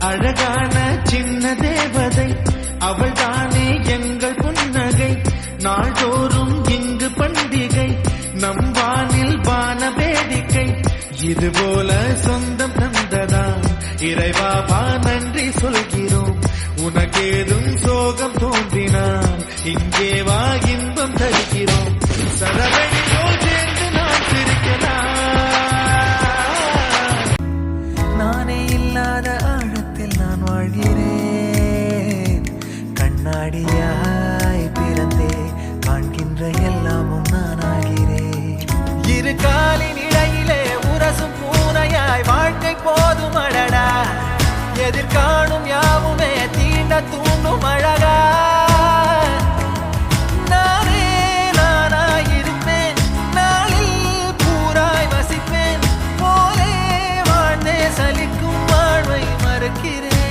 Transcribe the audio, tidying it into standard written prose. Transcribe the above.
அழகான சின்ன தேவதை அவள் தானே எங்கள் புன்னகை. நாள்தோறும் இங்கு பண்டிகை, நம் வானில் வான வேடிக்கை. இதுபோல சொந்தம் தந்ததா இறைவாவா நன்றி சொல்கிறோம். உனக்கேதும் சோகம் தோன்றினால் இங்கே வா இன்பம் தருகிறோம். சரவணி போல் சேர்ந்து நாம் சிரிக்கலாம். நானே இல்லாத ஆழத்தில் நான் வாழ்கிறேன். கண்ணாடியாய் பிறந்தே காண்கின்ற எல்லாமும் நான் ஆகிறேன். இரு காலின் இடையிலே உரசும் பூனையாய் வாழ்க்கை போதும் அழடா. எதிர்காணும் யாவுமே தீண்ட தூண்டும் அழகா. நானே நானாயிருப்பேன், நாளில் பூராய் வசிப்பேன். போலே வாழ்ந்தே சலிக்கும் வாழ்வை மறுக்கிறேன்.